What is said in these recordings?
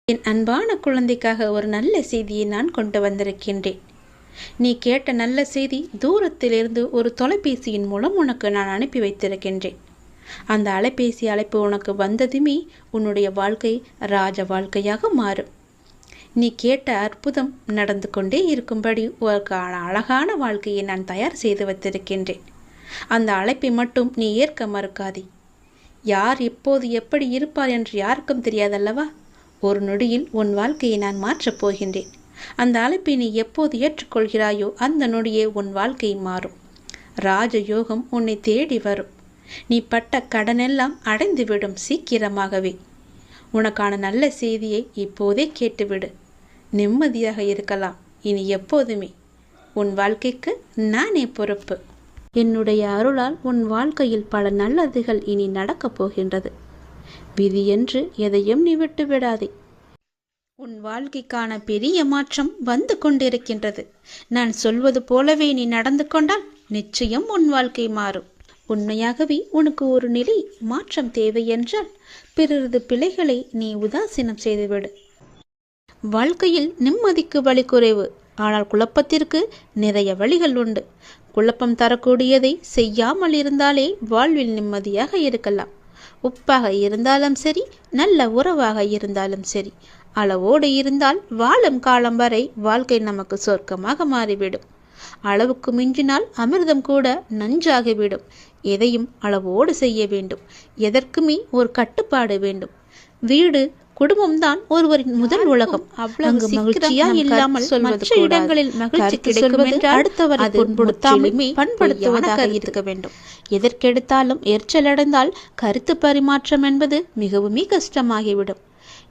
என் அன்பான குழந்தைக்காக ஒரு நல்ல செய்தியை நான் கொண்டு வந்திருக்கின்றேன். நீ கேட்ட நல்ல செய்தி தூரத்திலிருந்து ஒரு தொலைபேசியின் மூலம் உனக்கு நான் அனுப்பி வைத்திருக்கின்றேன். அந்த அழைப்பு உனக்கு வந்ததுமே உன்னுடைய வாழ்க்கை ராஜ வாழ்க்கையாக மாறும். நீ கேட்ட அற்புதம் நடந்து கொண்டே இருக்கும்படி ஒரு அழகான வாழ்க்கையை நான் தயார் செய்து வைத்திருக்கின்றேன். அந்த அழைப்பை மட்டும் நீ ஏற்க மறுக்காதே. யார் எப்போது எப்படி இருப்பார் என்று யாருக்கும் தெரியாதல்லவா? ஒரு நொடியில் உன் வாழ்க்கையை நான் மாற்றப் போகின்றேன். அந்த அழைப்பை நீ எப்போது ஏற்றுக்கொள்கிறாயோ அந்த நொடியே உன் வாழ்க்கை மாறும். ராஜயோகம் உன்னை தேடி வரும். நீ பட்ட கடனெல்லாம் அடைந்துவிடும் சீக்கிரமாகவே. உனக்கான நல்ல செய்தியை இப்போதே கேட்டுவிடு. நிம்மதியாக இருக்கலாம். இனி எப்போதுமே உன் வாழ்க்கைக்கு நானே பொறுப்பு. என்னுடைய அருளால் உன் வாழ்க்கையில் பல நல்லதுகள் இனி நடக்கப் போகின்றது. விதி என்று எதையும் நீ விட்டு விடாதே. உன் வாழ்க்கைக்கான பெரிய மாற்றம் வந்து கொண்டிருக்கின்றது. நான் சொல்வது போலவே நீ நடந்து கொண்டால் நிச்சயம் உன் வாழ்க்கை மாறும். உண்மையாகவே உனக்கு ஒரு நிலை மாற்றம் தேவை என்றால் பிறரது பிழைகளை நீ உதாசீனம் செய்துவிடு. வாழ்க்கையில் நிம்மதிக்கு வழி குறைவு, ஆனால் குழப்பத்திற்கு நிறைய வழிகள் உண்டு. குழப்பம் தரக்கூடியதை செய்யாமல் இருந்தாலே வாழ்வில் நிம்மதியாக இருக்கலாம். உப்பாக இருந்தாலும் சரி, நல்ல உறவாக இருந்தாலும் சரி, அளவோடு இருந்தால் வாழும் காலம் வரை வாழ்க்கை நமக்கு சொர்க்கமாக மாறிவிடும். அளவுக்கு மிஞ்சினால் அமிர்தம் கூட நஞ்சாகிவிடும். எதையும் அளவோடு செய்ய வேண்டும். எதற்குமே ஒரு கட்டுப்பாடு வேண்டும். வீடு குடும்பம்தான் ஒருவரின் முதல் உலகம். அங்கு மகிழ்ச்சியா இல்லாமல் மற்ற இடங்களில் மகிழ்ச்சி கிடைக்கும் என்றால் அடுத்தவரை துன்புறுத்தாமலுமே பண்படுத்துவதாக இருக்க வேண்டும். எதற்கெடுத்தாலும் எரிச்சலடைந்தால் கருத்து பரிமாற்றம் என்பது மிகவுமே கஷ்டமாகிவிடும்.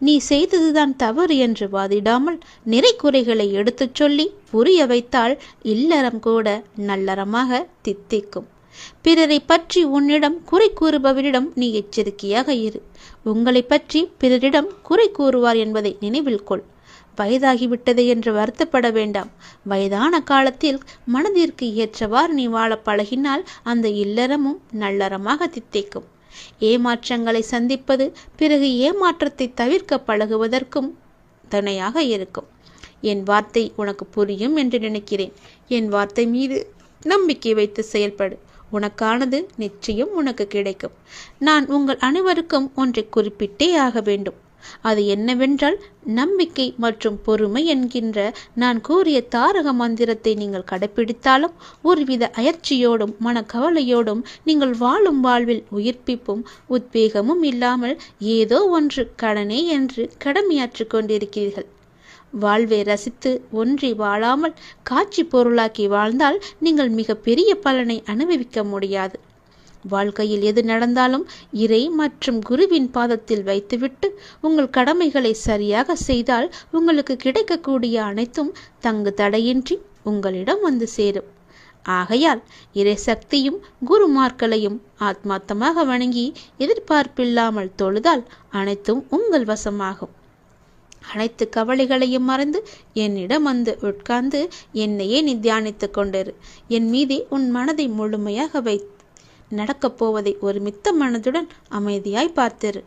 நீ செய்ததுதான் தவறு என்று வாதிடாமல் நிறை குறைகளை எடுத்துச் சொல்லி புரிய வைத்தால் இல்லறம் கூட நல்லறமாக தித்திக்கும். பிறரை பற்றி உன்னிடம் குறை கூறுபவரிடம் நீ எச்சரிக்கையாக இரு. உங்களை பற்றி பிறரிடம் குறை கூறுவார் என்பதை நினைவில் கொள். வயதாகிவிட்டது என்று வருத்தப்பட வேண்டாம். வயதான காலத்தில் மனதிற்கு ஏற்றவாறு நீ வாழ பழகினால் அந்த இல்லறமும் நல்லறமாக தித்திக்கும். ஏமாற்றங்களை சந்திப்பது பிறகு ஏமாற்றத்தை தவிர்க்க பழகுவதற்கும் துணையாக இருக்கும். என் வார்த்தை உனக்கு புரியும் என்று நினைக்கிறேன். என் வார்த்தை மீது நம்பிக்கை வைத்து செயல்படு. உனக்கானது நிச்சயம் உனக்கு கிடைக்கும். நான் உங்கள் அனைவருக்கும் ஒன்றை குறிப்பிட்டே ஆக வேண்டும். அது என்னவென்றால், நம்பிக்கை மற்றும் பொறுமை என்கின்ற நான் கூறிய தாரக மந்திரத்தை நீங்கள் கடைபிடித்தாலும் ஒருவித அயற்சியோடும் மனக்கவலையோடும் நீங்கள் வாழும் வாழ்வில் உயிர்ப்பிப்பும் உத்வேகமும் இல்லாமல் ஏதோ ஒன்று கடனே என்று கடமையாற்றி கொண்டிருக்கிறீர்கள். வாழ்வை ரசித்து ஒன்றி வாழாமல் காட்சி பொருளாக்கி வாழ்ந்தால் நீங்கள் மிக பெரிய பலனை அனுபவிக்க முடியாது. வாழ்க்கையில் எது நடந்தாலும் இறை மற்றும் குருவின் பாதத்தில் வைத்துவிட்டு உங்கள் கடமைகளை சரியாக செய்தால் உங்களுக்கு கிடைக்கக்கூடிய அனைத்தும் தங்கு தடையின்றி உங்களிடம் வந்து சேரும். ஆகையால் இறை சக்தியும் குருமார்களையும் ஆத்மார்த்தமாக வணங்கி எதிர்பார்ப்பில்லாமல் தொழுதால் அனைத்தும் உங்கள் வசமாகும். அனைத்து கவலைகளையும் மறந்து என்னிடம் வந்து உட்கார்ந்து என்னையே நீ தியானித்து கொண்டிரு. என் மீதே உன் மனதை முழுமையாக நடக்கப் போவதை ஒரு மித்த மனதுடன் அமைதியாய் பார்த்திரு.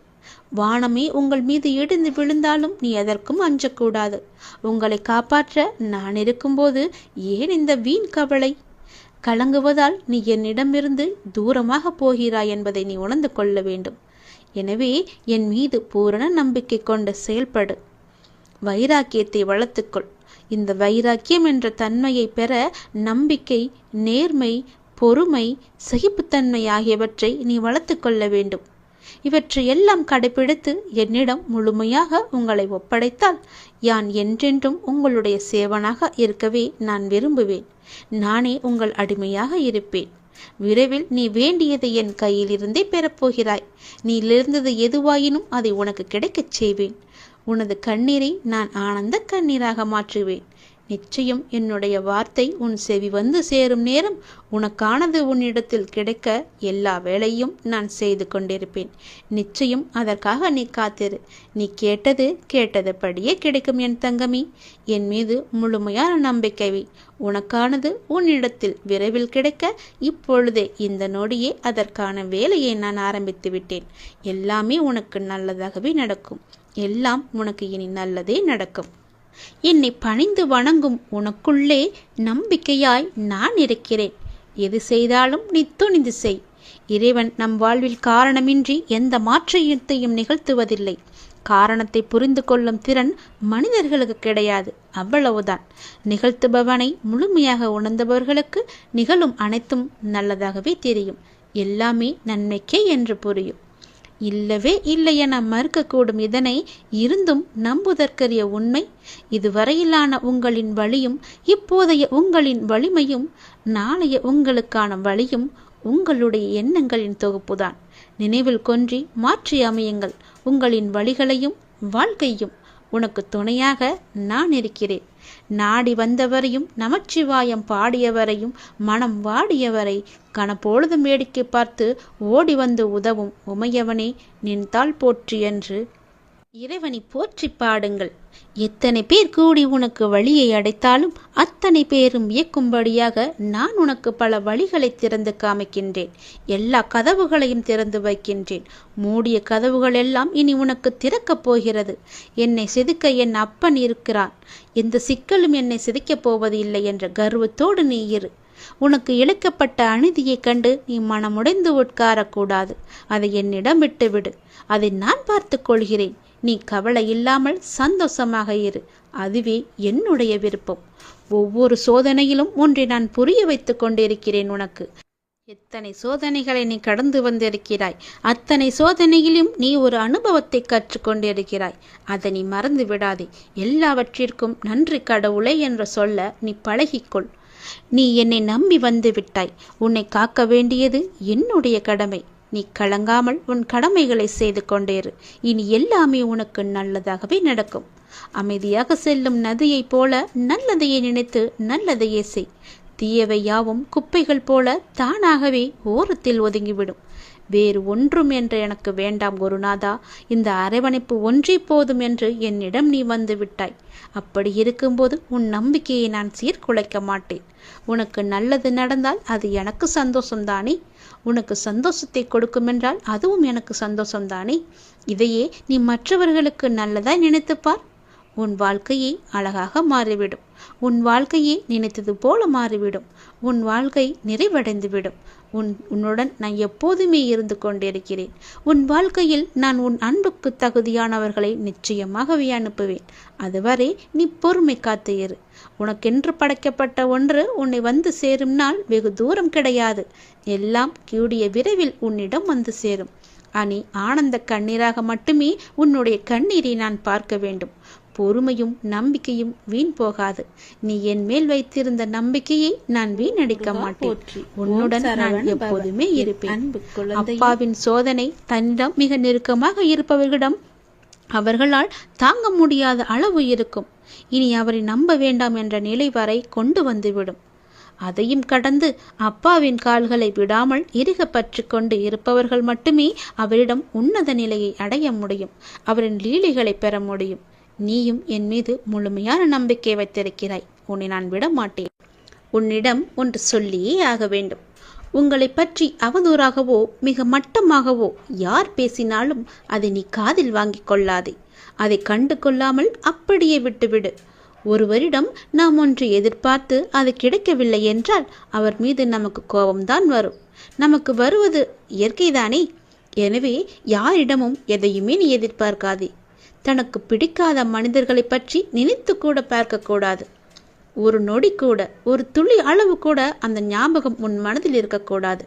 வானமே உங்கள் மீது இடிந்து விழுந்தாலும் நீ எதற்கும் அஞ்சக்கூடாது. உங்களை காப்பாற்ற நான் இருக்கும்போது ஏன் இந்த வீண் கவலை? கலங்குவதால் நீ என்னிடமிருந்து தூரமாக போகிறாய் என்பதை நீ உணர்ந்து கொள்ள வேண்டும். எனவே என் மீது பூரண நம்பிக்கை கொண்டு செயல்படு. வைராக்கியத்தை வளர்த்துக்கொள். இந்த வைராக்கியம் என்ற தன்மையை பெற நம்பிக்கை, நேர்மை, பொறுமை, சகிப்புத்தன்மை ஆகியவற்றை நீ வளர்த்து கொள்ள வேண்டும். இவற்றை எல்லாம் கடைபிடித்து என்னிடம் முழுமையாக உங்களை ஒப்படைத்தால் யான் என்றென்றும் உங்களுடைய சேவனாக இருக்கவே நான் விரும்புவேன். நானே உங்கள் அடிமையாக இருப்பேன். விரைவில் நீ வேண்டியதை என் கையிலிருந்தே பெறப்போகிறாய். நீ இருந்தது எதுவாயினும் அதை உனக்கு கிடைக்கச் செய்வேன். உனது கண்ணீரை நான் ஆனந்த கண்ணீராக மாற்றுவேன். நிச்சயம் என்னுடைய வார்த்தை உன் செவி வந்து சேரும் நேரம் உனக்கானது உன்னிடத்தில் கிடைக்க எல்லா வேளையும் நான் செய்து கொண்டிருப்பேன். நிச்சயம் அதற்காக நீ காத்திரு. நீ கேட்டதுபடியே கிடைக்கும் என் தங்கமி. என் மீது முழுமையான நம்பிக்கை வை. உனக்கானது உன்னிடத்தில் விரைவில் கிடைக்க இப்பொழுதே இந்த நொடியே அதற்கான வேலையை நான் ஆரம்பித்து விட்டேன். எல்லாமே உனக்கு நல்லதாகவே நடக்கும். எல்லாம் உனக்கு இனி நல்லதே நடக்கும். என்னை பணிந்து வணங்கும் உனக்குள்ளே நம்பிக்கையாய் நான் இருக்கிறேன். எது செய்தாலும் நீ துணிந்து செய். இறைவன் நம் வாழ்வில் காரணமின்றி எந்த மாற்றத்தையும் நிகழ்த்துவதில்லை. காரணத்தை புரிந்து கொள்ளும் திறன் மனிதர்களுக்கு கிடையாது, அவ்வளவுதான். நிகழ்த்துபவனை முழுமையாக உணர்ந்தவர்களுக்கு நிகழும் அனைத்தும் நல்லதாகவே தெரியும். எல்லாமே நன்மைக்கே என்று புரியும். இல்லவே இல்லை என மறுக்கக்கூடும் இதனை இருந்தும் நம்புதற்கரிய உண்மை. இதுவரையிலான உங்களின் வழியும் இப்போதைய உங்களின் வலிமையும் நாளைய உங்களுக்கான வழியும் உங்களுடைய எண்ணங்களின் தொகுப்புதான். நினைவில் கொன்றி மாற்றி அமையுங்கள் உங்களின் வழிகளையும் வாழ்க்கையும். உனக்கு துணையாக நான் இருக்கிறேன். நாடி வந்தவரையும் நமச்சிவாயம் பாடியவரையும் மனம் வாடியவரை கனப்பொழுதும் வேடிக்கை பார்த்து ஓடி வந்து உதவும் உமையவனே நின்றால் போற்றி என்று இறைவனை போற்றி பாடுங்கள். எத்தனை பேர் கூடி உனக்கு வழியை அடைத்தாலும் அத்தனை பேரும் இயக்கும்படியாக நான் உனக்கு பல வழிகளை திறந்து காமிக்கின்றேன். எல்லா கதவுகளையும் திறந்து வைக்கின்றேன். மூடிய கதவுகள் எல்லாம் இனி உனக்கு திறக்கப் போகிறது. என்னை செதுக்க என் அப்பன் இருக்கிறான். எந்த சிக்கலும் என்னை சிதைக்கப் போவது இல்லை என்ற கர்வத்தோடு நீ இரு. உனக்கு இழைக்கப்பட்ட அநீதியைக் கண்டு நீ மனமுடைந்து உட்காரக்கூடாது. அதை என்னிடம் விட்டுவிடு. அதை நான் பார்த்து கொள்கிறேன். நீ கவலை இல்லாமல் சந்தோஷமாக இரு. அதுவே என்னுடைய விருப்பம். ஒவ்வொரு சோதனையிலும் ஒன்றை நான் புரிய வைத்து கொண்டிருக்கிறேன் உனக்கு. எத்தனை சோதனைகளை நீ கடந்து வந்திருக்கிறாய். அத்தனை சோதனையிலும் நீ ஒரு அனுபவத்தை கற்றுக்கொண்டிருக்கிறாய். அதை நீ மறந்து விடாதே. எல்லாவற்றிற்கும் நன்றி கடவுளை என்று சொல்ல நீ பழகிக்கொள். நீ என்னை நம்பி வந்து விட்டாய். உன்னை காக்க வேண்டியது என்னுடைய கடமை. நீ கலங்காமல் உன் கடமைகளை செய்து கொண்டேரு. இனி எல்லாமே உனக்கு நல்லதாகவே நடக்கும். அமைதியாக செல்லும் நதியைப் போல நல்லதையே நினைத்து நல்லதையே செய். தீயவை யாவும் குப்பைகள் போல தானாகவே ஓரத்தில் ஒதுங்கிவிடும். வேறு ஒன்றும் என்று எனக்கு வேண்டாம் குருநாதா. இந்த அரவணைப்பு ஒன்றே போதும் என்று என்னிடம் நீ வந்து விட்டாய். அப்படி இருக்கும்போது உன் நம்பிக்கையை நான் சீர்குலைக்க மாட்டேன். உனக்கு நல்லது நடந்தால் அது எனக்கு சந்தோஷம்தானே. உனக்கு சந்தோஷத்தை கொடுக்குமென்றால் அதுவும் எனக்கு சந்தோஷம்தானே. இதையே நீ மற்றவர்களுக்கு நல்லதாய் நினைத்துப்பார். உன் வாழ்க்கையை அழகாக மாறிவிடும். உன் வாழ்க்கையை நினைத்தது போல மாறிவிடும். உன் வாழ்க்கை நிறைவடைந்துவிடும். உன்னுடன் நான் எப்போதுமே இருந்து கொண்டிருக்கிறேன். உன் வாழ்க்கையில் நான் உன் அன்புக்கு தகுதியானவர்களை நிச்சயமாகவே அனுப்புவேன். அதுவரை நீ பொறுமை காத்து இரு. உனக்கென்று படைக்கப்பட்ட ஒன்று உன்னை வந்து சேரும் நாள் வெகு தூரம் கிடையாது. எல்லாம் கூடிய விரைவில் உன்னிடம் வந்து சேரும். நீ ஆனந்த கண்ணீராக மட்டுமே உன்னுடைய கண்ணீரை நான் பார்க்க வேண்டும். பொறுமையும் நம்பிக்கையும் வீண் போகாது. நீ என் மேல் வைத்திருந்த நம்பிக்கையை நான் வீணடிக்க மாட்டேன். உன்னுடன் நான் எப்போதுமே இருப்பேன். அப்பாவின் சோதனை தன்னிடம் மிக நெருக்கமாக இருப்பவர்களிடம் அவர்களால் தாங்க முடியாத அளவு இருக்கும். இனி அவரை நம்ப வேண்டாம் என்ற நிலை வரை கொண்டு வந்துவிடும். அதையும் கடந்து அப்பாவின் கால்களை விடாமல் இறுக பற்றி கொண்டு இருப்பவர்கள் மட்டுமே அவரிடம் உன்னத நிலையை அடைய முடியும். அவரின் லீலைகளை பெற முடியும். நீயும் என் மீது முழுமையான நம்பிக்கை வைத்திருக்கிறாய். உன்னை நான் விட மாட்டேன். உன்னிடம் ஒன்று சொல்லியே ஆக வேண்டும். உங்களை பற்றி அவதூறாகவோ மிக மட்டமாகவோ யார் பேசினாலும் அதை நீ காதில் வாங்கிக் கொள்ளாதே. அதை கண்டு கொள்ளாமல் அப்படியே விட்டுவிடு. ஒருவரிடம் நாம் ஒன்று எதிர்பார்த்து அது கிடைக்கவில்லை என்றால் அவர் மீது நமக்கு கோபம்தான் வரும். நமக்கு வருவது இயற்கைதானே. எனவே யாரிடமும் எதையுமே நீ எதிர்பார்க்காதே. தனக்கு பிடிக்காத மனிதர்களை பற்றி நினைத்து கூட பார்க்கக்கூடாது. ஒரு நொடி கூட, ஒரு துளி அளவு கூட அந்த ஞாபகம் உன் மனதில் இருக்கக்கூடாது.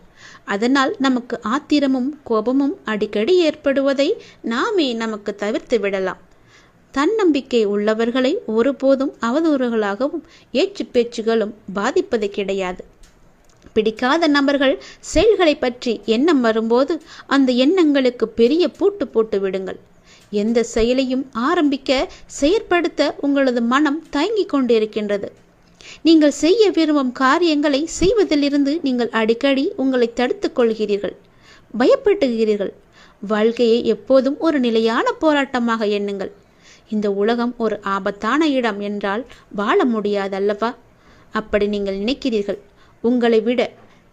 அதனால் நமக்கு ஆத்திரமும் கோபமும் அடிக்கடி ஏற்படுவதை நாமே நமக்கு தவிர்த்து விடலாம். தன்னம்பிக்கை உள்ளவர்களை ஒருபோதும் அவதூறுகளாகவும் ஏச்சு பேச்சுகளும் பாதிப்பது கிடையாது. பிடிக்காத நபர்கள் செயல்களை பற்றி எண்ணம் வரும்போது அந்த எண்ணங்களுக்கு பெரிய பூட்டு போட்டு விடுங்கள். எந்த செயலையும் ஆரம்பிக்க செயற்படுத்த உங்களது மனம் தயங்கிக் கொண்டிருக்கின்றது. நீங்கள் செய்ய விரும்பும் காரியங்களை செய்வதிலிருந்து நீங்கள் அடிக்கடி உங்களை தடுத்துக் கொள்கிறீர்கள், பயப்படுகிறீர்கள். வாழ்க்கையை எப்போதும் ஒரு நிலையான போராட்டமாக எண்ணுங்கள். இந்த உலகம் ஒரு ஆபத்தான இடம் என்றால் வாழ முடியாதல்லவா? அப்படி நீங்கள் நினைக்கிறீர்கள். உங்களை விட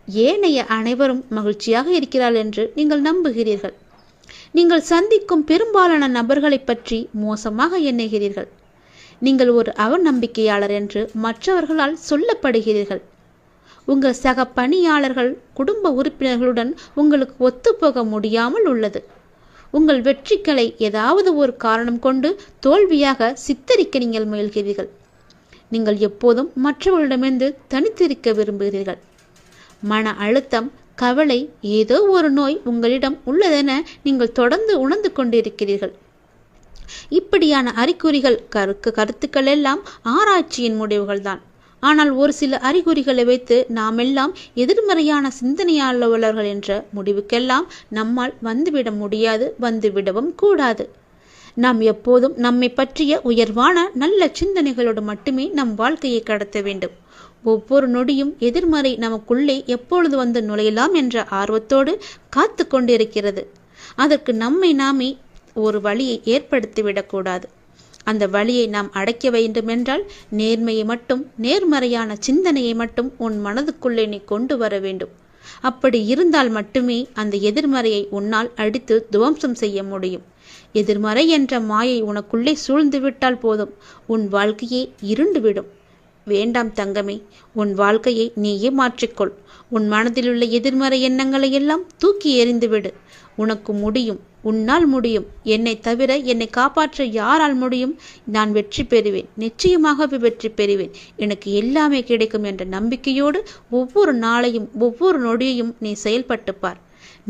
ஏனைய அனைவரும் மகிழ்ச்சியாக இருக்கிறார்கள் என்று நீங்கள் நம்புகிறீர்கள். நீங்கள் சந்திக்கும் பெரும்பாலான நபர்களை பற்றி மோசமாக எண்ணுகிறீர்கள். நீங்கள் ஒரு அவநம்பிக்கையாளர் என்று மற்றவர்களால் சொல்லப்படுகிறீர்கள். உங்கள் சக பணியாளர்கள், குடும்ப உறுப்பினர்களுடன் உங்களுக்கு ஒத்துப்போக முடியாமல் உள்ளது. உங்கள் வெற்றிகளை ஏதாவது ஒரு காரணம் கொண்டு தோல்வியாக சித்தரிக்க நீங்கள் முயல்கிறீர்கள். நீங்கள் எப்போதும் மற்றவர்களிடமிருந்து தனித்திருக்க விரும்புகிறீர்கள். மன அழுத்தம், கவலை, ஏதோ ஒரு நோய் உங்களிடம் உள்ளதென நீங்கள் தொடர்ந்து உணர்ந்து கொண்டிருக்கிறீர்கள். இப்படியான அறிகுறிகள் கருத்துக்கள் எல்லாம் ஆராய்ச்சியின் முடிவுகள்தான். ஆனால் ஒரு சில அறிகுறிகளை வைத்து நாமெல்லாம் எதிர்மறையான சிந்தனையாளர்கள் என்ற முடிவுக்கெல்லாம் நம்மால் வந்துவிட முடியாது, வந்துவிடவும் கூடாது. நாம் எப்போதும் நம்மை பற்றிய உயர்வான நல்ல சிந்தனைகளோடு மட்டுமே நம் வாழ்க்கையை கடத்த வேண்டும். ஒவ்வொரு நொடியும் எதிர்மறை நமக்குள்ளே எப்பொழுது வந்து நுழையலாம் என்ற ஆர்வத்தோடு காத்து கொண்டிருக்கிறது. அதற்கு நம்மை நாமே ஒரு வழியை ஏற்படுத்திவிடக்கூடாது. அந்த வழியை நாம் அடைக்க வேண்டுமென்றால் நேர்மையை மட்டும், நேர்மறையான சிந்தனையை மட்டும் உன் மனதுக்குள்ளே நீ கொண்டு வர வேண்டும். அப்படி இருந்தால் மட்டுமே அந்த எதிர்மறையை உன்னால் அடித்து துவம்சம் செய்ய முடியும். எதிர்மறை என்ற மாயை உனக்குள்ளே சூழ்ந்து விட்டால் போதும், உன் வாழ்க்கையே இருண்டுவிடும். வேண்டாம் தங்கமே, உன் வாழ்க்கையை நீயே மாற்றிக்கொள். உன் மனதிலுள்ள எதிர்மறை எண்ணங்களை எல்லாம் தூக்கி எறிந்துவிடு. உனக்கு முடியும், உன்னால் முடியும். என்னை தவிர என்னை காப்பாற்ற யாரால் முடியும்? நான் வெற்றி பெறுவேன், நிச்சயமாகவே வெற்றி பெறுவேன். எனக்கு எல்லாமே கிடைக்கும் என்ற நம்பிக்கையோடு ஒவ்வொரு நாளையும், ஒவ்வொரு நொடியையும் நீ செயல்பட்டுப்பார்.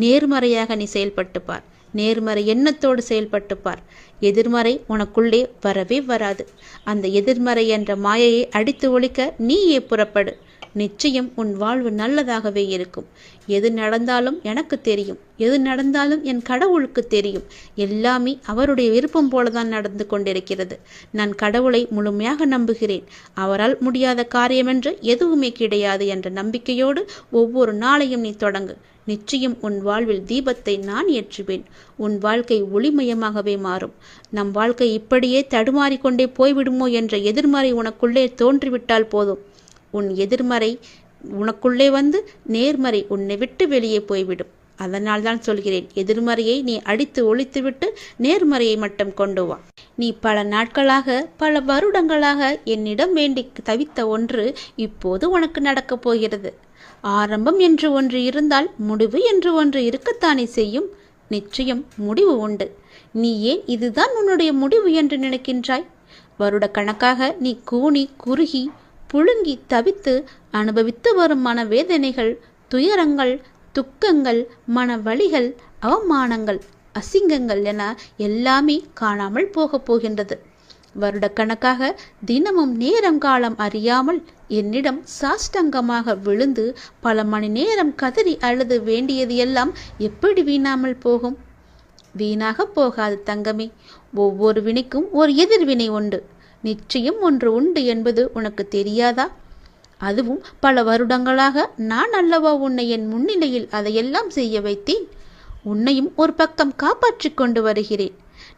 நேர்மறையாக நீ செயல்பட்டுப்பார். நேர்மறை எண்ணத்தோடு செயல்பட்டுப்பார். எதிர்மறை உனக்குள்ளே வரவே வராது. அந்த எதிர்மறை என்ற மாயையை அடித்து ஒழிக்க நீயே புறப்படு. நிச்சயம் உன் வாழ்வு நல்லதாகவே இருக்கும். எது நடந்தாலும் எனக்கு தெரியும், எது நடந்தாலும் என் கடவுளுக்கு தெரியும். எல்லாமே அவருடைய விருப்பம் போலதான் நடந்து கொண்டிருக்கிறது. நான் கடவுளை முழுமையாக நம்புகிறேன். அவரால் முடியாத காரியமென்று எதுவுமே கிடையாது என்ற நம்பிக்கையோடு ஒவ்வொரு நாளையும் நீ தொடங்கு. நிச்சயம் உன் வாழ்வில் தீபத்தை நான் ஏற்றுவேன். உன் வாழ்க்கை ஒளிமயமாகவே மாறும். நம் வாழ்க்கை இப்படியே தடுமாறிக்கொண்டே போய்விடுமோ என்ற எதிர்மறை உனக்குள்ளே தோன்றிவிட்டால் போதும். உன் எதிர்மறை உனக்குள்ளே வந்து நேர்மறை உன்னை விட்டு வெளியே போய்விடும். அதனால் தான் சொல்கிறேன், எதிர்மறையை நீ அடித்து ஒழித்துவிட்டு நேர்மறையை மட்டும் கொண்டு வா. நீ பல நாட்களாக, பல வருடங்களாக என்னிடம் வேண்டி தவித்த ஒன்று இப்போது உனக்கு நடக்கப் போகிறது. ஆரம்பம் என்று ஒன்று இருந்தால் முடிவு என்று ஒன்று இருக்கத்தானே செய்யும். நிச்சயம் முடிவு உண்டு. நீ ஏன் இதுதான் உன்னுடைய முடிவு என்று நினைக்கின்றாய்? வருட கணக்காக நீ கூனி குறுகி புழுங்கி தவித்து அனுபவித்து வரும் மனவேதனைகள், துயரங்கள், துக்கங்கள், மன வலிகள், அவமானங்கள், அசிங்கங்கள் என எல்லாமே காணாமல் போகப் போகின்றது. வருடக்கணக்காக தினமும் நேரம் காலம் அறியாமல் என்னிடம் சாஷ்டங்கமாக விழுந்து பல மணி நேரம் கதறி அழுது வேண்டியது எல்லாம் எப்படி வீணாமல் போகும்? வீணாக போகாது தங்கமே. ஒவ்வொரு வினைக்கும் ஒரு எதிர்வினை உண்டு. நிச்சயம் ஒன்று உண்டு என்பது உனக்கு தெரியாதா? அதுவும் பல வருடங்களாக நான் அல்லவா உன்னை என் முன்னிலையில் அதையெல்லாம் செய்ய வைத்தேன். உன்னையும் ஒரு பக்கம் காப்பாற்றி கொண்டு வருகிறேன்.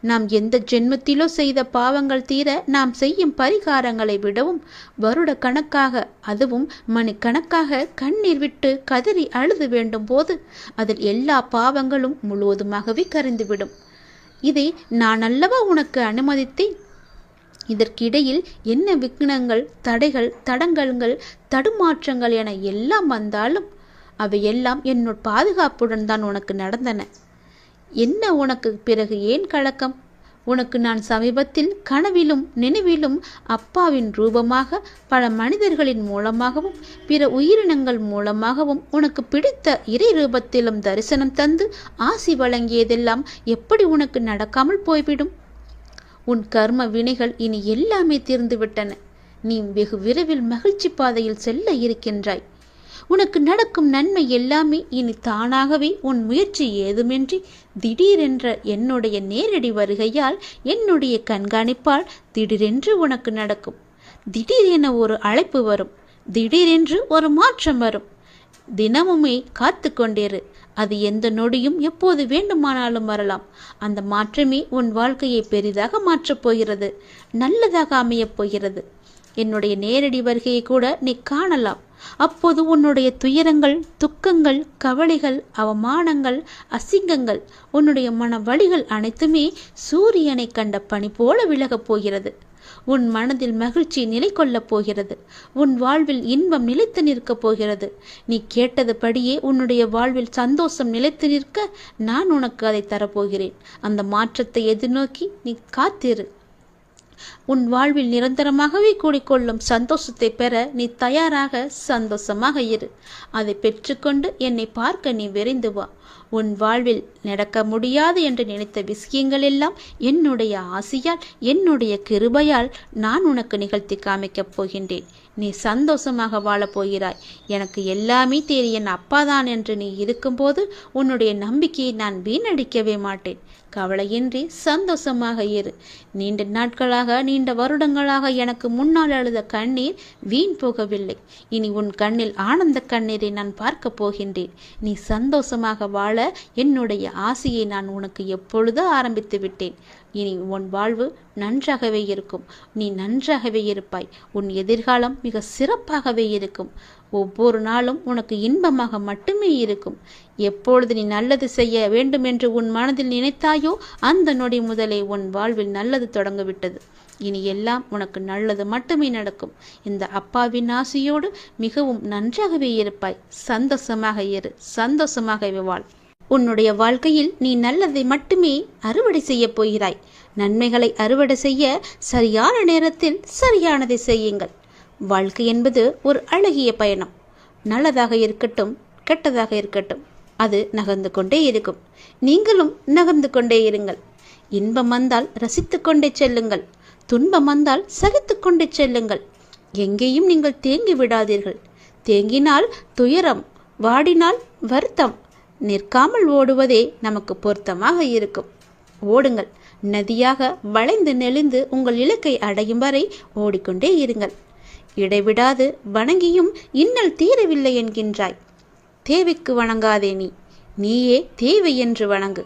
நாம் எந்த ஜென்மத்திலோ செய்த பாவங்கள் தீர நாம் செய்யும் பரிகாரங்களை விடவும் வருட கணக்காக, அதுவும் மணிக்கணக்காக கண்ணீர் விட்டு கதறி அழுது வேண்டும் போது அதில் எல்லா பாவங்களும் முழுவதுமாகவே கரைந்துவிடும். இதை நான் அல்லவா உனக்கு அனுமதித்தேன். இதற்கிடையில் என்ன விக்னங்கள், தடைகள், தடங்கல்கள், தடுமாற்றங்கள் என எல்லாம் வந்தாலும் அவையெல்லாம் என்னோட பாதுகாப்புடன் தான் உனக்கு நடந்தன. என்ன உனக்கு பிறகு ஏன் கலக்கம்? உனக்கு நான் சமீபத்தில் கனவிலும் நினைவிலும் அப்பாவின் ரூபமாக, பல மனிதர்களின் மூலமாகவும், பிற உயிரினங்கள் மூலமாகவும் உனக்கு பிடித்த இறை ரூபத்திலும் தரிசனம் தந்து ஆசி வழங்கியதெல்லாம் எப்படி உனக்கு நடக்காமல் போய்விடும்? உன் கர்ம வினைகள் இனி எல்லாமே தீர்ந்துவிட்டன. நீ வெகு விரைவில் மகிழ்ச்சி பாதையில் செல்ல இருக்கின்றாய். உனக்கு நடக்கும் நன்மை எல்லாமே இனி தானாகவே உன் முயற்சி ஏதுமின்றி திடீரென்ற என்னுடைய நேரடி வருகையால், என்னுடைய கண்காணிப்பால் திடீரென்று உனக்கு நடக்கும். திடீரென ஒரு அழைப்பு வரும். திடீரென்று ஒரு மாற்றம் வரும். தினமுமே காத்து கொண்டிரு. அது எந்த நொடியும் எப்போது வேண்டுமானாலும் வரலாம். அந்த மாற்றமே உன் வாழ்க்கையை பெரிதாக மாற்றப் போகிறது. நல்லதாக அமையப் போகிறது. என்னுடைய நேரடி வருகையை கூட நீ காணலாம். அப்போது உன்னுடைய துயரங்கள், துக்கங்கள், கவலைகள், அவமானங்கள், அசிங்கங்கள், உன்னுடைய மன வலிகள் அனைத்துமே சூரியனை கண்ட பனி போல விலகப் போகிறது. உன் மனதில் மகிழ்ச்சி நிலை கொள்ளப் போகிறது. உன் வாழ்வில் இன்பம் நிலைத்து நிற்கப் போகிறது. நீ கேட்டதுபடியே உன்னுடைய வாழ்வில் சந்தோஷம் நிலைத்து நிற்க நான் உனக்கு அதை தரப்போகிறேன். அந்த மாற்றத்தை எதிர்நோக்கி நீ காத்திரு. உன் வாழ்வில் நிரந்தரமாகவே கூடிக்கொள்ளும் சந்தோஷத்தை பெற நீ தயாராக சந்தோஷமாக இரு. அதை பெற்றுக்கொண்டு என்னை பார்க்க நீ விரைந்து வா. உன் வாழ்வில் நடக்க முடியாது என்று நினைத்த விஷயங்கள் எல்லாம் என்னுடைய ஆசையால், என்னுடைய கிருபையால் நான் உனக்கு நிகழ்த்தி காமிக்கப் போகின்றேன். நீ சந்தோஷமாக வாழப் போகிறாய். எனக்கு எல்லாமே தெரியும், என் அப்பாதான் என்று நீ இருக்கும்போது உன்னுடைய நம்பிக்கையை நான் வீணடிக்கவே மாட்டேன். கவலையின்றி சந்தோஷமாக இரு. நீண்ட நாட்களாக, நீண்ட வருடங்களாக எனக்கு முன்னால் அழுத கண்ணீர் வீண் போகவில்லை. இனி உன் கண்ணில் ஆனந்த கண்ணீரை நான் பார்க்க போகின்றேன். நீ சந்தோஷமாக வாழ என்னுடைய ஆசையை நான் உனக்கு எப்பொழுதோ ஆரம்பித்து விட்டேன். இனி உன் வாழ்வு நன்றாகவே இருக்கும். நீ நன்றாகவே இருப்பாய். உன் எதிர்காலம் மிக சிறப்பாகவே இருக்கும். ஒவ்வொரு நாளும் உனக்கு இன்பமாக மட்டுமே இருக்கும். எப்பொழுது நீ நல்லது செய்ய வேண்டும் என்று உன் மனதில் நினைத்தாயோ அந்த நொடி முதலே உன் வாழ்வில் நல்லது தொடங்கிவிட்டது. இனி எல்லாம் உனக்கு நல்லது மட்டுமே நடக்கும். இந்த அப்பாவின் ஆசையோடு மிகவும் நன்றாகவே இருப்பாய். சந்தோஷமாக இரு, சந்தோஷமாகவே வாழ். உன்னுடைய வாழ்க்கையில் நீ நல்லதை மட்டுமே அறுவடை செய்ய போகிறாய். நன்மைகளை அறுவடை செய்ய சரியான நேரத்தில் சரியானதை செய்யுங்கள். வாழ்க்கை என்பது ஒரு அழகிய பயணம். நல்லதாக இருக்கட்டும், கெட்டதாக இருக்கட்டும், அது நகர்ந்து கொண்டே இருக்கும். நீங்களும் நகர்ந்து கொண்டே இருங்கள். இன்பம் வந்தால் ரசித்து கொண்டே செல்லுங்கள். துன்பம் வந்தால் சகித்து கொண்டே செல்லுங்கள். எங்கேயும் நீங்கள் தேங்கி விடாதீர்கள். தேங்கினால் துயரம், வாடினால் வருத்தம். நிற்காமல் ஓடுவதே நமக்கு பொருத்தமாக இருக்கும். ஓடுங்கள். நதியாக வளைந்து நெளிந்து உங்கள் இலக்கை அடையும் வரை ஓடிக்கொண்டே இருங்கள். இடைவிடாது வணங்கியும் இன்னல் தீரவில்லை என்கின்றாய். தேவைக்கு வணங்காதே. நீயே தேவை என்று வணங்கு.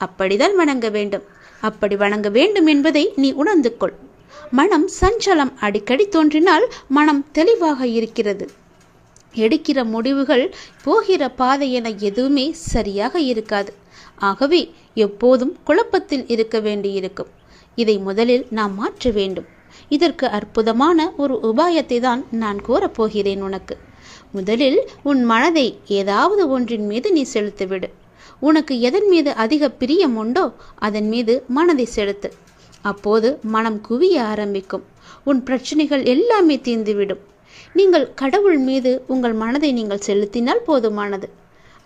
அப்படிதான் வணங்க வேண்டும். அப்படி வணங்க வேண்டும் என்பதை நீ உணர்ந்து கொள். மனம் சஞ்சலம் அடிக்கடி தோன்றினால் மனம் தெளிவாக இருக்கிறது. எடுக்கிற முடிவுகள், போகிற பாதை என எதுவுமே சரியாக இருக்காது. ஆகவே எப்போதும் குழப்பத்தில் இருக்க வேண்டியிருக்கும். இதை முதலில் நாம் மாற்ற வேண்டும். இதற்கு அற்புதமான ஒரு உபாயத்தை தான் நான் கூறப்போகிறேன் உனக்கு. முதலில் உன் மனதை ஏதாவது ஒன்றின் மீது நீ செலுத்திவிடு. உனக்கு எதன் மீது அதிக பிரியம் உண்டோ அதன் மீது மனதை செலுத்து. அப்போது மனம் குவிய ஆரம்பிக்கும். உன் பிரச்சனைகள் எல்லாமே தீர்ந்துவிடும். நீங்கள் கடவுள் மீது உங்கள் மனதை நீங்கள் செலுத்தினால் போதுமானது.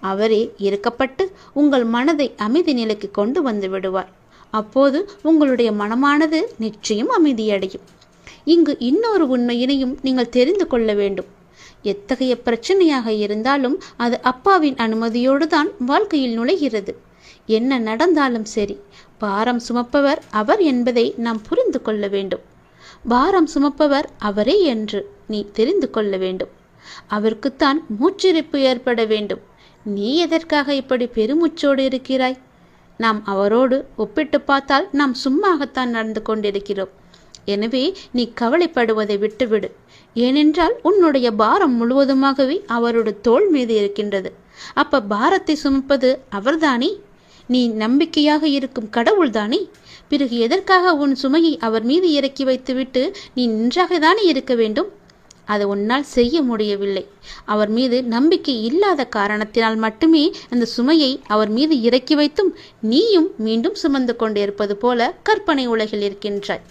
அவரே இறக்கப்பட்டு உங்கள் மனதை அமைதி நிலைக்கு கொண்டு வந்து விடுவார். அப்போது உங்களுடைய மனமானது நிச்சயம் அமைதியடையும். இங்கு இன்னொரு உண்மையினையும் நீங்கள் தெரிந்து கொள்ள வேண்டும். எத்தகைய பிரச்சனையாக இருந்தாலும் அது அப்பாவின் அனுமதியோடு தான் வாழ்க்கையில் நுழைகிறது. என்ன நடந்தாலும் சரி, பாரம் சுமப்பவர் அவர் என்பதை நாம் புரிந்து கொள்ள வேண்டும். பாரம் சுமப்பவர் அவரே என்று நீ தெரிந்து கொள்ள வேண்டும். அவருக்குத்தான் மூச்சிறைப்பு ஏற்பட வேண்டும். நீ எதற்காக இப்படி பெருமூச்சோடு இருக்கிறாய்? நாம் அவரோடு ஒப்பிட்டு பார்த்தால் நாம் சும்மாகத்தான் நடந்து கொண்டிருக்கிறோம். எனவே நீ கவலைப்படுவதை விட்டுவிடு. ஏனென்றால் உன்னுடைய பாரம் முழுவதுமாகவே அவரோட தோள் மீது இருக்கின்றது. அப்ப பாரத்தை சுமப்பது அவர்தானே? நீ நம்பிக்கையாக இருக்கும் கடவுள்தானே? பிறகு எதற்காக உன் சுமையை அவர் மீது இறக்கி வைத்துவிட்டு நீ நின்றாகத்தானே இருக்க வேண்டும்? அதை உன்னால் செய்ய முடியவில்லை. அவர் மீது நம்பிக்கை இல்லாத காரணத்தினால் மட்டுமே அந்த சுமையை அவர் மீது இறக்கி வைத்தும் நீயும் மீண்டும் சுமந்து கொண்டிருப்பது போல கற்பனை உலகில் இருக்கின்றாய்.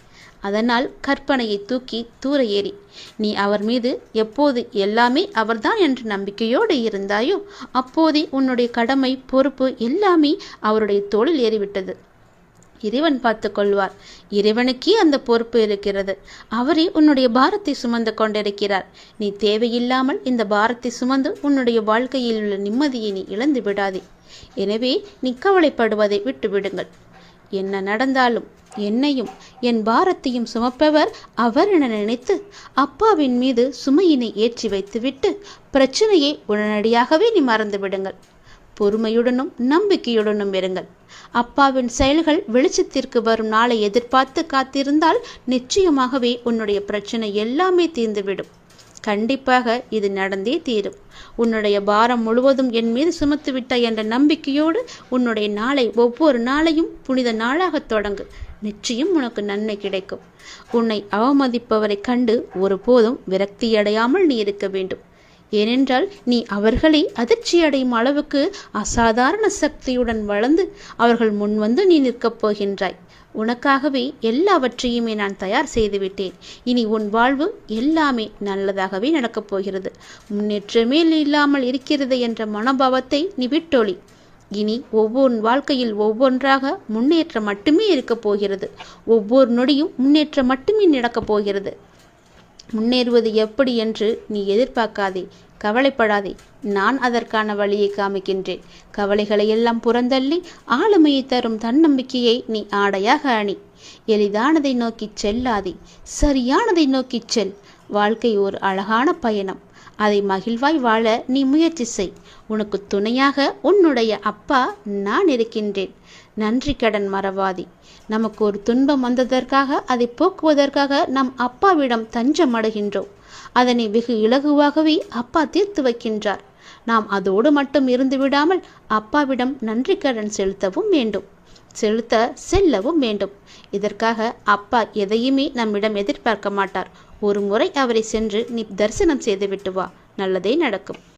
அதனால் கற்பனையை தூக்கி தூர ஏறி நீ அவர் மீது எப்போது எல்லாமே அவர்தான் என்ற நம்பிக்கையோடு இருந்தாயோ அப்போதே உன்னுடைய கடமை, பொறுப்பு எல்லாமே அவருடைய தோளில் ஏறிவிட்டது. இறைவன் பார்த்து கொள்வார். இறைவனுக்கே அந்த பொறுப்பு இருக்கிறது. அவரே உன்னுடைய பாரத்தை சுமந்து கொண்டிருக்கிறார். நீ தேவையில்லாமல் இந்த பாரத்தை சுமந்து உன்னுடைய வாழ்க்கையில் உள்ள நிம்மதியை நீ இழந்து விடாதே. எனவே நீ கவலைப்படுவதை விட்டு விடுங்கள். என்ன நடந்தாலும் என்னையும் என் பாரத்தையும் சுமப்பவர் அவர் என நினைத்து அப்பாவின் மீது சுமையினை ஏற்றி வைத்துவிட்டு பிரச்சனையை உடனடியாகவே நீ மறந்து விடுங்கள். பொறுமையுடனும் நம்பிக்கையுடனும் இருங்கள். அப்பாவின் செயல்கள் வெளிச்சத்திற்கு வரும் நாளை எதிர்பார்த்து காத்திருந்தால் நிச்சயமாகவே உன்னுடைய பிரச்சனை எல்லாமே தீர்ந்துவிடும். கண்டிப்பாக இது நடந்தே தீரும். உன்னுடைய பாரம் முழுவதும் என் மீது சுமத்து விட்டாய் என்ற நம்பிக்கையோடு உன்னுடைய நாளை ஒவ்வொரு நாளையும் புனித நாளாக தொடங்கு. நிச்சயம் உனக்கு நன்மை கிடைக்கும். உன்னை அவமதிப்பவரை கண்டு ஒருபோதும் விரக்தியடையாமல் நீ இருக்க வேண்டும். ஏனென்றால் நீ அவர்களை அதிர்ச்சியடையும் அளவுக்கு அசாதாரண சக்தியுடன் வளர்ந்து அவர்கள் முன்வந்து நீ நிற்கப் போகின்றாய். உனக்காகவே எல்லாவற்றையுமே நான் தயார் செய்துவிட்டேன். இனி உன் வாழ்வு எல்லாமே நல்லதாகவே நடக்கப் போகிறது. முன்னேற்றமே இல்லாமல் இருக்கிறது என்ற மனோபாவத்தை நீ விட்டொழி. இனி ஒவ்வொரு வாழ்க்கையில் ஒவ்வொன்றாக முன்னேற்றம் மட்டுமே இருக்கப் போகிறது. ஒவ்வொரு நொடியும் முன்னேற்றம் மட்டுமே நடக்கப் போகிறது. முன்னேறுவது எப்படி என்று நீ எதிர்பார்க்காதே, கவலைப்படாதே. நான் அதற்கான வழியை காமிக்கின்றேன். கவலைகளை எல்லாம் புறந்தள்ளி ஆளுமையை தரும் தன்னம்பிக்கையை நீ ஆடையாக அணி. எளிதானதை நோக்கிச் செல்லாதே, சரியானதை நோக்கிச் செல். வாழ்க்கை ஒரு அழகான பயணம். அதை மகிழ்வாய் வாழ நீ முயற்சி செய். உனக்கு துணையாக உன்னுடைய அப்பா நான் இருக்கின்றேன். நன்றி கடன் மறவாதி. நமக்கு ஒரு துன்பம் வந்ததற்காக அதை போக்குவதற்காக நம் அப்பாவிடம் தஞ்சம் அடைகின்றோம். அதனை வெகு இலகுவாகவே அப்பா தீர்த்து வைக்கின்றார். நாம் அதோடு மட்டும் இருந்து விடாமல் அப்பாவிடம் நன்றி கடன் செலுத்தவும் வேண்டும். செல்லவும் வேண்டும். இதற்காக அப்பா எதையுமே நம்மிடம் எதிர்பார்க்க மாட்டார். ஒரு முறை அவரை சென்று நீ தரிசனம் செய்துவிட்டு வா, நல்லதே நடக்கும்.